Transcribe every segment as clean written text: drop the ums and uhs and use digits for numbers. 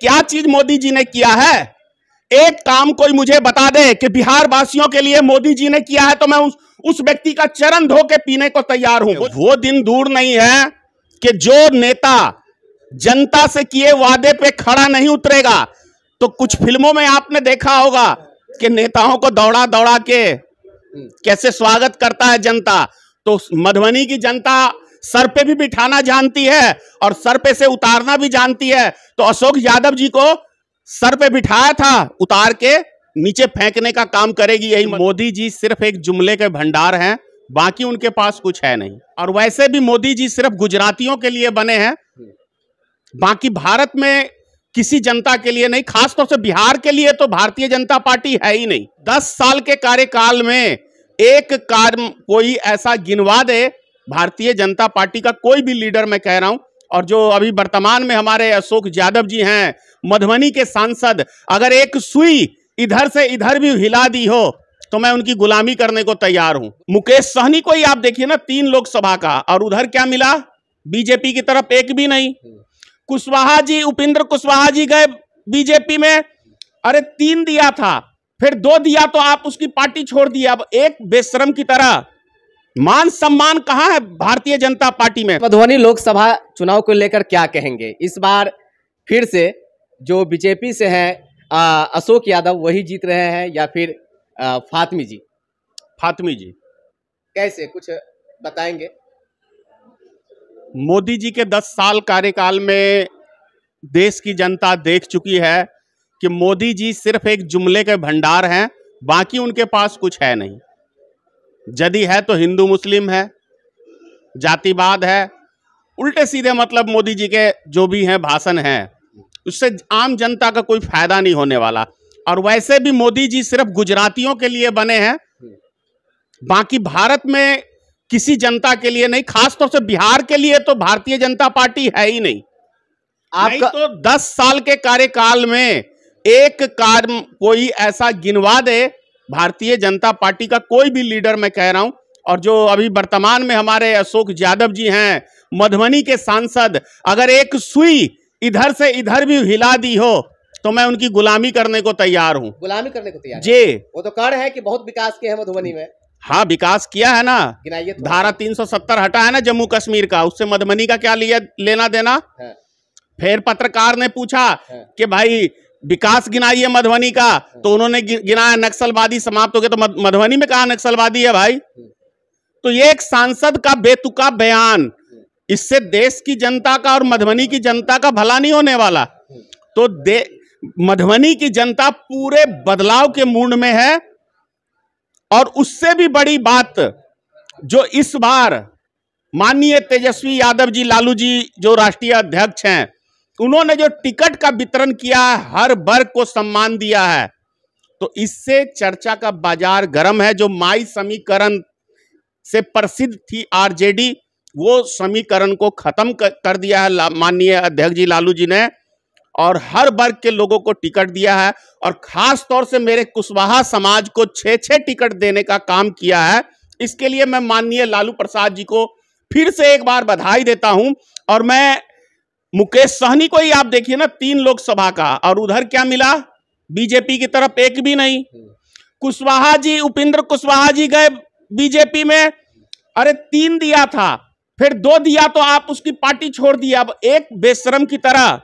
क्या चीज मोदी जी ने किया है? एक काम कोई मुझे बता दे कि बिहार वासियों के लिए मोदी जी ने किया है, तो मैं उस व्यक्ति का चरण धो के पीने को तैयार हूं। वो दिन दूर नहीं है कि जो नेता जनता से किए वादे पे खड़ा नहीं उतरेगा। तो कुछ फिल्मों में आपने देखा होगा कि नेताओं को दौड़ा दौड़ा के कैसे स्वागत करता है जनता। तो मधुबनी की जनता सर पे भी बिठाना जानती है और सर पे से उतारना भी जानती है। तो अशोक यादव जी को सर पे बिठाया था, उतार के नीचे फेंकने का काम करेगी यही। मोदी जी सिर्फ एक जुमले के भंडार हैं, बाकी उनके पास कुछ है नहीं। और वैसे भी मोदी जी सिर्फ गुजरातियों के लिए बने हैं, बाकी भारत में किसी जनता के लिए नहीं, खासतौर से बिहार के लिए तो भारतीय जनता पार्टी है ही नहीं। 10 साल के कार्यकाल में एक कार्य कोई ऐसा गिनवा दे भारतीय जनता पार्टी का, कोई भी लीडर मैं कह रहा हूं। और जो अभी वर्तमान में हमारे अशोक यादव जी हैं मधुबनी के सांसद, अगर एक सुई इधर से इधर भी हिला दी हो तो मैं उनकी गुलामी करने को तैयार हूं। मुकेश सहनी को ही आप देखिए ना, 3 लोकसभा का, और उधर क्या मिला? बीजेपी की तरफ एक भी नहीं। कुशवाहा जी, उपेंद्र कुशवाहा जी गए बीजेपी में, अरे 3 दिया था, फिर 2 दिया तो आप उसकी पार्टी छोड़ दिया। अब एक बेशरम की तरह मान सम्मान कहां है भारतीय जनता पार्टी में? मधुबनी लोकसभा चुनाव को लेकर क्या कहेंगे? इस बार फिर से जो बीजेपी से हैं अशोक यादव वही जीत रहे हैं या फिर फातमी जी? फातमी जी कैसे, कुछ बताएंगे? मोदी जी के 10 साल कार्यकाल में देश की जनता देख चुकी है कि मोदी जी सिर्फ एक जुमले के भंडार हैं, बाकी उनके पास कुछ है नहीं। यदि है तो हिंदू मुस्लिम है, जातिवाद है, उल्टे सीधे मतलब मोदी जी के जो भी हैं भाषण हैं, उससे आम जनता का कोई फायदा नहीं होने वाला। और वैसे भी मोदी जी सिर्फ गुजरातियों के लिए बने हैं, बाकी भारत में किसी जनता के लिए नहीं, खासतौर से बिहार के लिए तो भारतीय जनता पार्टी है ही नहीं। आपका तो 10 साल के कार्यकाल में एक कार्य कोई ऐसा गिनवा दे भारतीय जनता पार्टी का, कोई भी लीडर मैं कह रहा हूं। और जो अभी वर्तमान में हमारे अशोक यादव जी हैं मधुबनी के सांसद, अगर एक सुई इधर से इधर भी हिला दी हो तो मैं उनकी गुलामी करने को तैयार हूं। गुलामी करने को तैयार जी। वो तो कह रहे हैं कि बहुत विकास किया है मधुबनी में। हाँ, विकास किया है ना, गिनाइए तो। धारा 370 हटा है ना जम्मू कश्मीर का, उससे मधुबनी का क्या लिया लेना देना है। फिर पत्रकार ने पूछा कि भाई विकास गिनाइए मधुबनी का, तो उन्होंने गिनाया नक्सलवादी समाप्त हो गया। तो मधुबनी में कहा नक्सलवादी है भाई? तो ये एक सांसद का बेतुका बयान, इससे देश की जनता का और मधुबनी की जनता का भला नहीं होने वाला। तो मधुबनी की जनता पूरे बदलाव के मूड में है। और उससे भी बड़ी बात, जो इस बार माननीय तेजस्वी यादव जी, लालू जी जो राष्ट्रीय अध्यक्ष हैं, उन्होंने जो टिकट का वितरण किया है, हर वर्ग को सम्मान दिया है, तो इससे चर्चा का बाजार गर्म है। जो माई समीकरण से प्रसिद्ध थी आरजेडी, वो समीकरण को खत्म कर दिया है माननीय अध्यक्ष जी लालू जी ने, और हर वर्ग के लोगों को टिकट दिया है। और खास तौर से मेरे कुशवाहा समाज को 6-6 टिकट देने का काम किया है। इसके लिए मैं माननीय लालू प्रसाद जी को फिर से एक बार बधाई देता हूं। और मैं मुकेश सहनी को ही आप देखिए ना, 3 लोकसभा का, और उधर क्या मिला? बीजेपी की तरफ एक भी नहीं। कुशवाहा जी, उपेंद्र कुशवाहा जी गए बीजेपी में, अरे 3 दिया था, फिर 2 दिया तो आप उसकी पार्टी छोड़ दिया। अब एक बेशरम की तरह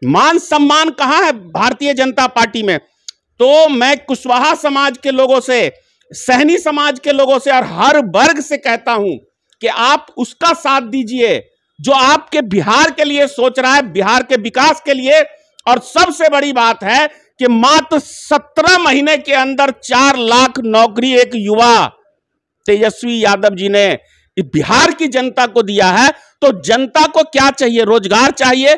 मान सम्मान कहां है भारतीय जनता पार्टी में? तो मैं कुशवाहा समाज के लोगों से, सहनी समाज के लोगों से और हर वर्ग से कहता हूं कि आप उसका साथ दीजिए जो आपके बिहार के लिए सोच रहा है, बिहार के विकास के लिए। और सबसे बड़ी बात है कि मात्र 17 महीने के अंदर 4 लाख नौकरी एक युवा तेजस्वी यादव जी ने बिहार की जनता को दिया है। तो जनता को क्या चाहिए? रोजगार चाहिए।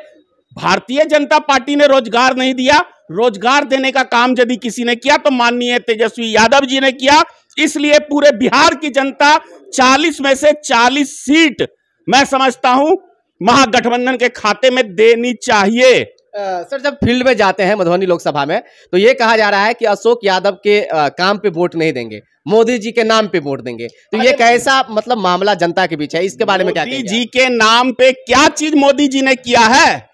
भारतीय जनता पार्टी ने रोजगार नहीं दिया। रोजगार देने का काम यदि किसी ने किया तो माननीय तेजस्वी यादव जी ने किया। इसलिए पूरे बिहार की जनता 40 में से 40 सीट मैं समझता हूं महागठबंधन के खाते में देनी चाहिए। सर, जब फील्ड में जाते हैं मधुबनी लोकसभा में, तो ये कहा जा रहा है कि अशोक यादव के काम पे वोट नहीं देंगे, मोदी जी के नाम पे वोट देंगे। तो ये कैसा मतलब मामला जनता के बीच है, इसके बारे में क्या कहेंगे? मोदी जी के नाम पे क्या चीज मोदी जी ने किया है?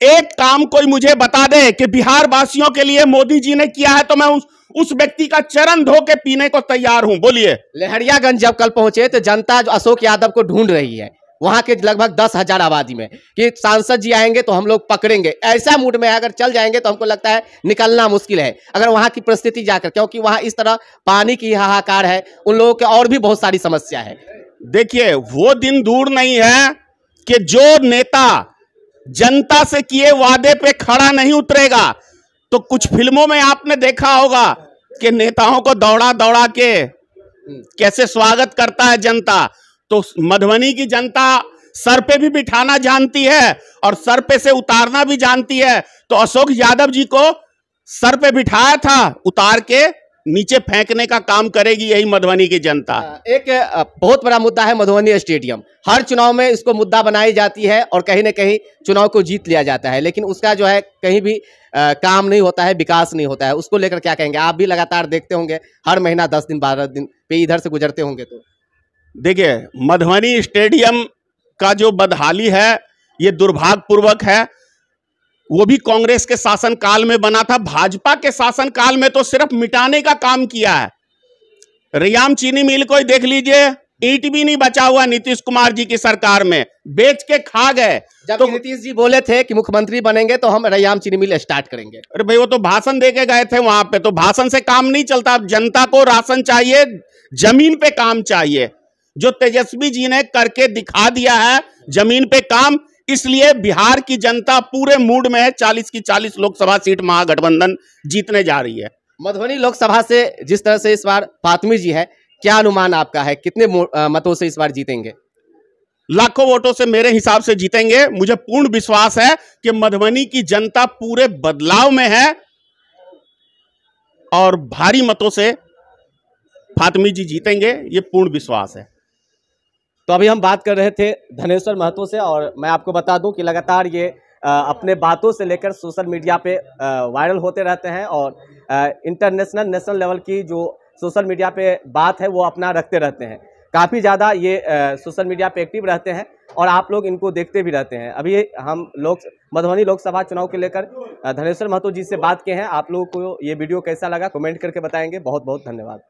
एक काम कोई मुझे बता दे कि बिहार वासियों के लिए मोदी जी ने किया है, तो मैं उस व्यक्ति का चरण धो के पीने को तैयार हूं। बोलिए। लहरियागंज जब कल पहुंचे तो जनता जो अशोक यादव को ढूंढ रही है वहां के लगभग 10,000 आबादी में कि सांसद जी आएंगे तो हम लोग पकड़ेंगे, ऐसा मूड में अगर चल जाएंगे तो हमको लगता है निकलना मुश्किल है अगर वहां की परिस्थिति जाकर, क्योंकि वहां इस तरह पानी की हाहाकार है, उन लोगों के और भी बहुत सारी समस्या है। देखिए, वो दिन दूर नहीं है कि जो नेता जनता से किए वादे पे खड़ा नहीं उतरेगा, तो कुछ फिल्मों में आपने देखा होगा कि नेताओं को दौड़ा दौड़ा के कैसे स्वागत करता है जनता। तो मधुबनी की जनता सर पे भी बिठाना जानती है और सर पे से उतारना भी जानती है। तो अशोक यादव जी को सर पे बिठाया था, उतार के नीचे फेंकने का काम करेगी यही मधुबनी की जनता। एक बहुत बड़ा मुद्दा है मधुबनी स्टेडियम। हर चुनाव में इसको मुद्दा बनाई जाती है और कहीं ना कहीं चुनाव को जीत लिया जाता है, लेकिन उसका जो है कहीं भी काम नहीं होता है, विकास नहीं होता है। उसको लेकर क्या कहेंगे? आप भी लगातार देखते होंगे, हर महीना 10 दिन 12 दिन पे इधर से गुजरते होंगे। तो देखिए, मधुबनी स्टेडियम का जो बदहाली है ये दुर्भाग्यपूर्वक है। वो भी कांग्रेस के शासन काल में बना था, भाजपा के शासन काल में तो सिर्फ मिटाने का काम किया है। रियाम चीनी मिल को ही देख लीजिए, ईंट भी नहीं बचा हुआ नीतीश कुमार जी की सरकार में, बेच के खा गए। जब तो नीतीश जी बोले थे कि मुख्यमंत्री बनेंगे तो हम रैयाम चीनी मिल स्टार्ट करेंगे। अरे भाई, वो तो भाषण दे के गए थे वहां पे, तो भाषण से काम नहीं चलता। जनता को राशन चाहिए, जमीन पे काम चाहिए, जो तेजस्वी जी ने करके दिखा दिया है जमीन पे काम। इसलिए बिहार की जनता पूरे मूड में है। 40 की 40 लोकसभा सीट महागठबंधन जीतने जा रही है। मधुबनी लोकसभा से जिस तरह से इस बार फातमी जी है, क्या अनुमान आपका है, कितने मतों से इस बार जीतेंगे? लाखों वोटों से मेरे हिसाब से जीतेंगे। मुझे पूर्ण विश्वास है कि मधुबनी की जनता पूरे बदलाव में है और भारी मतों से फातमी जी जीतेंगे, ये पूर्ण विश्वास है। तो अभी हम बात कर रहे थे धनेश्वर महतो से, और मैं आपको बता दूं कि लगातार ये अपने बातों से लेकर सोशल मीडिया पे वायरल होते रहते हैं और इंटरनेशनल नेशनल लेवल की जो सोशल मीडिया पे बात है वो अपना रखते रहते हैं। काफ़ी ज़्यादा ये सोशल मीडिया पे एक्टिव रहते हैं और आप लोग इनको देखते भी रहते हैं। अभी हम मधुबनी लोकसभा चुनाव के लेकर धनेश्वर महतो जी से बात किए हैं। आप लोगों को ये वीडियो कैसा लगा कमेंट करके बताएंगे। बहुत बहुत धन्यवाद।